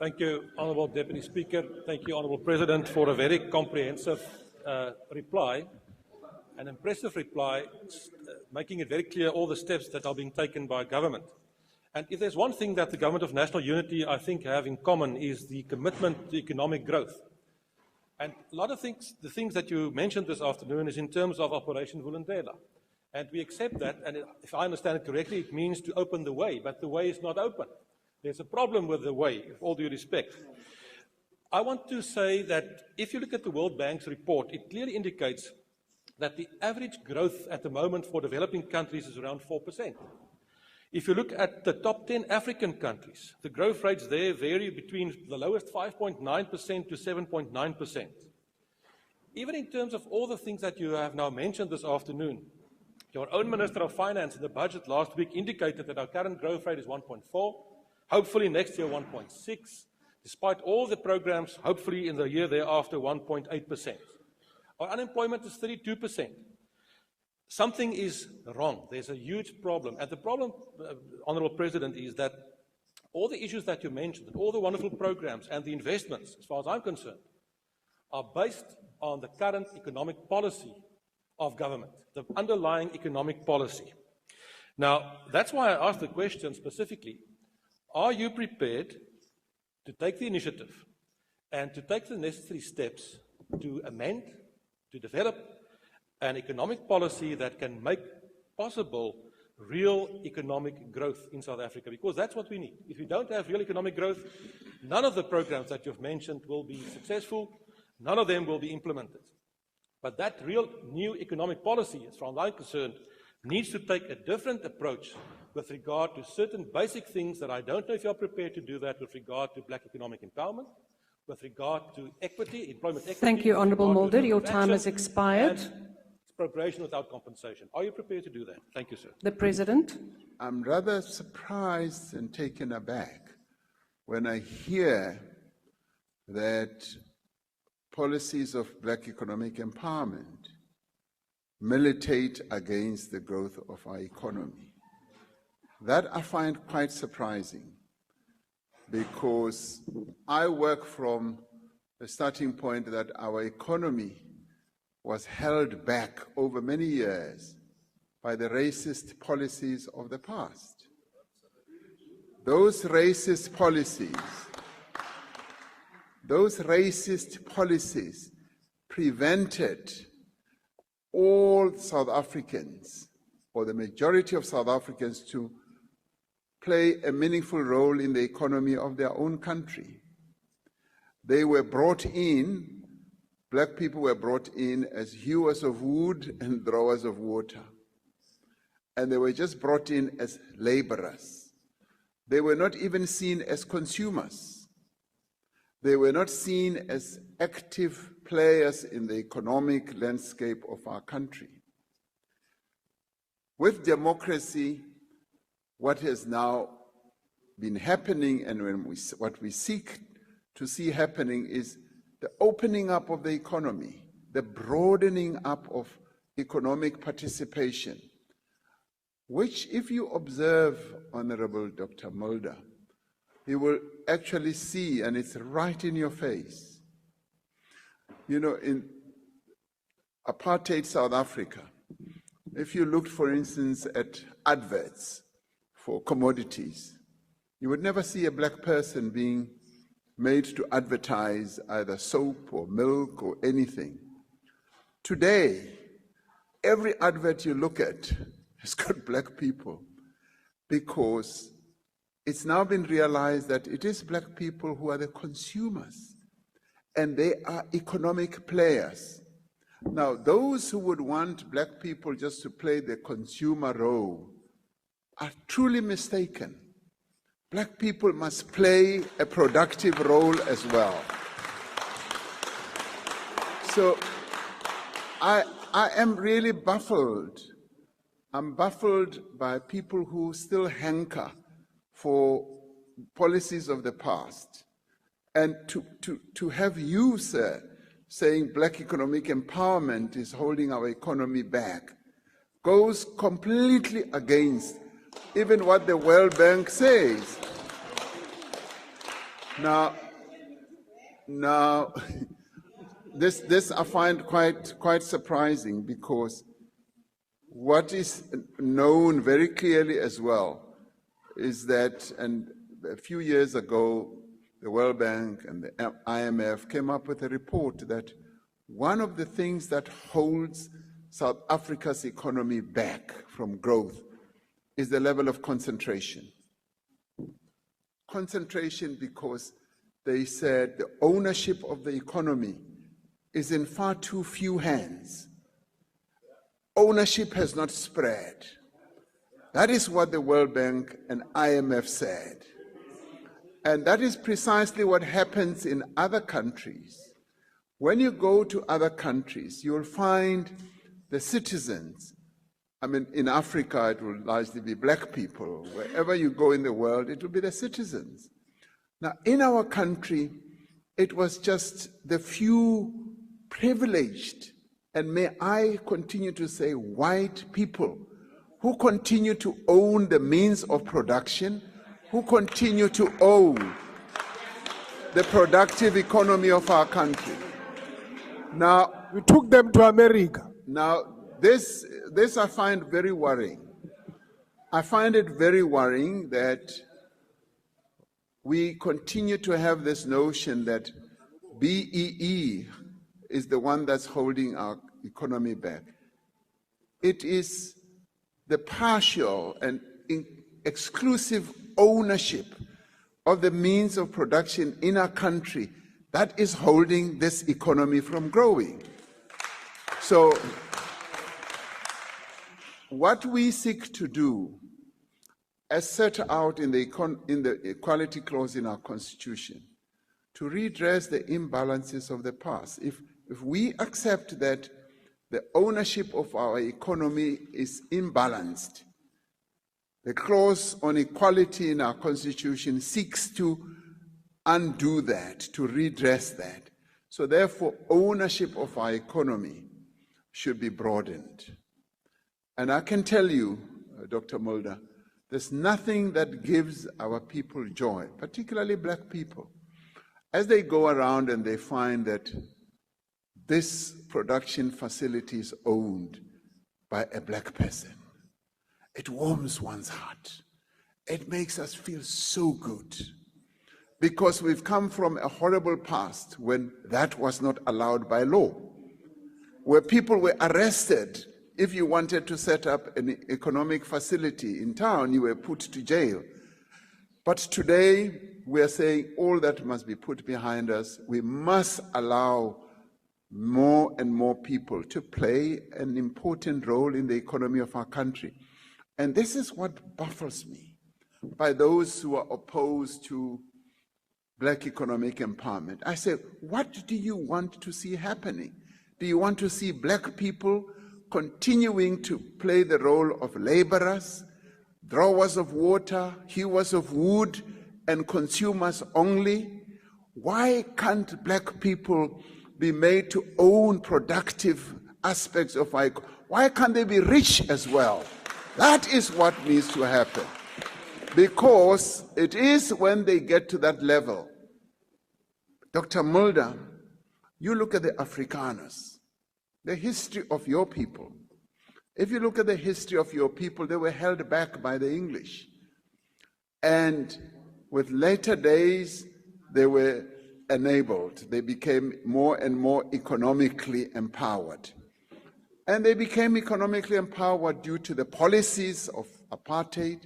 Thank you, Honourable Deputy Speaker. Thank you, Honourable President, for a very comprehensive reply, an impressive reply, making it very clear all the steps that are being taken by government. And if there's one thing that the Government of National Unity, I think, have in common is the commitment to economic growth. And a lot of things, the things that you mentioned this afternoon is in terms of Operation Vulindlela. And we accept that, and if I understand it correctly, it means to open the way, but the way is not open. There's a problem with the way, with all due respect. I want to say that if you look at the World Bank's report, it clearly indicates that the average growth at the moment for developing countries is around 4%. If you look at the top 10 African countries, the growth rates there vary between the lowest 5.9% to 7.9%. Even in terms of all the things that you have now mentioned this afternoon, your own Minister of Finance in the budget last week indicated that our current growth rate is 1.4, hopefully next year 1.6, despite all the programs, hopefully in the year thereafter 1.8%. Our unemployment is 32%. Something is wrong. There's a huge problem. And the problem, Honourable President, is that all the issues that you mentioned, and all the wonderful programs and the investments, as far as I'm concerned, are based on the current economic policy of government, the underlying economic policy. Now, that's why I asked the question specifically, are you prepared to take the initiative and to take the necessary steps to amend, to develop an economic policy that can make possible real economic growth in South Africa? Because that's what we need. If we don't have real economic growth, none of the programs that you've mentioned will be successful, none of them will be implemented. But that real new economic policy, as far as I'm concerned, needs to take a different approach with regard to certain basic things that I don't know if you're prepared to do that with regard to black economic empowerment, with regard to equity, employment equity. Thank you, Honourable Mulder. Your time has expired. Expropriation without compensation. Are you prepared to do that? Thank you, sir. The President. I'm rather surprised and taken aback when I hear that policies of black economic empowerment militate against the growth of our economy. That I find quite surprising, because I work from the starting point that our economy was held back over many years by the racist policies of the past. Those racist policies prevented all South Africans, or the majority of South Africans, to play a meaningful role in the economy of their own country. They were brought in, black people were brought in as hewers of wood and drawers of water. And they were just brought in as laborers. They were not even seen as consumers. They were not seen as active players in the economic landscape of our country. With democracy, what has now been happening, and what we seek to see happening, is the opening up of the economy, the broadening up of economic participation, which, if you observe, Honourable Dr. Mulder, you will actually see, and it's right in your face. You know, in apartheid South Africa, if you looked, for instance, at adverts for commodities, you would never see a black person being made to advertise either soap or milk or anything. Today, every advert you look at has got black people, because it's now been realized that it is black people who are the consumers, and they are economic players. Now, those who would want black people just to play the consumer role are truly mistaken. Black people must play a productive role as well. So I am really baffled. I'm baffled by people who still hanker for policies of the past. And to have you, sir, saying black economic empowerment is holding our economy back goes completely against even what the World Bank says. Now, this I find quite surprising, because what is known very clearly as well is that, and a few years ago, the World Bank and the IMF came up with a report that one of the things that holds South Africa's economy back from growth is the level of concentration. Concentration, because they said the ownership of the economy is in far too few hands. Ownership has not spread. That is what the World Bank and IMF said. And that is precisely what happens in other countries. When you go to other countries, you'll find the citizens. I mean, in Africa, it will largely be black people. Wherever you go in the world, it will be the citizens. Now, in our country, it was just the few privileged, and may I continue to say white people, who continue to own the means of production, who continue to own the productive economy of our country. Now, We took them to America. Now, this I find very worrying. I find it very worrying that we continue to have this notion that BEE is the one that's holding our economy back. It is the partial and exclusive ownership of the means of production in our country that is holding this economy from growing. So, what we seek to do, as set out in the Equality Clause in our Constitution, to redress the imbalances of the past. If we accept that the ownership of our economy is imbalanced, the clause on equality in our Constitution seeks to undo that, to redress that. So therefore, ownership of our economy should be broadened. And I can tell you, Dr. Mulder, there's nothing that gives our people joy, particularly black people, as they go around and they find that this production facility is owned by a black person. It warms one's heart. It makes us feel so good, because we've come from a horrible past when that was not allowed by law, where people were arrested. If you wanted to set up an economic facility in town, you were put to jail. But today, we are saying all that must be put behind us. We must allow more and more people to play an important role in the economy of our country. And this is what baffles me by those who are opposed to black economic empowerment. I say, what do you want to see happening? Do you want to see black people continuing to play the role of laborers, drawers of water, hewers of wood, and consumers only? Why can't black people be made to own productive aspects of our economy? Why can't they be rich as well? That is what needs to happen. Because it is when they get to that level. Dr. Mulder, you look at the Afrikaners, the history of your people. If you look at the history of your people, they were held back by the English. And with later days, they were enabled. They became more and more economically empowered. And they became economically empowered due to the policies of apartheid,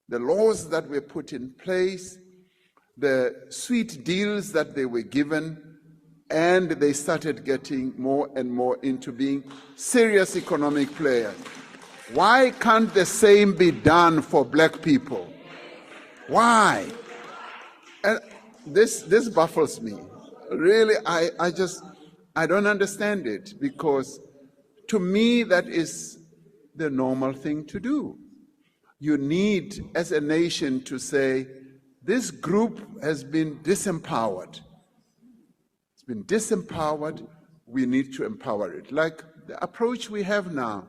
the laws that were put in place, the sweet deals that they were given, and they started getting more and more into being serious economic players. Why can't the same be done for black people? Why? And this baffles me. Really, I don't understand it, because to me that is the normal thing to do. You need, as a nation, to say, this group has been disempowered. It's been disempowered, we need to empower it. Like the approach we have now,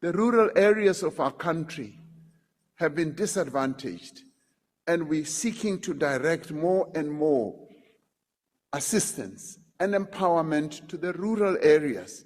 the rural areas of our country have been disadvantaged. and we're seeking to direct more and more assistance and empowerment to the rural areas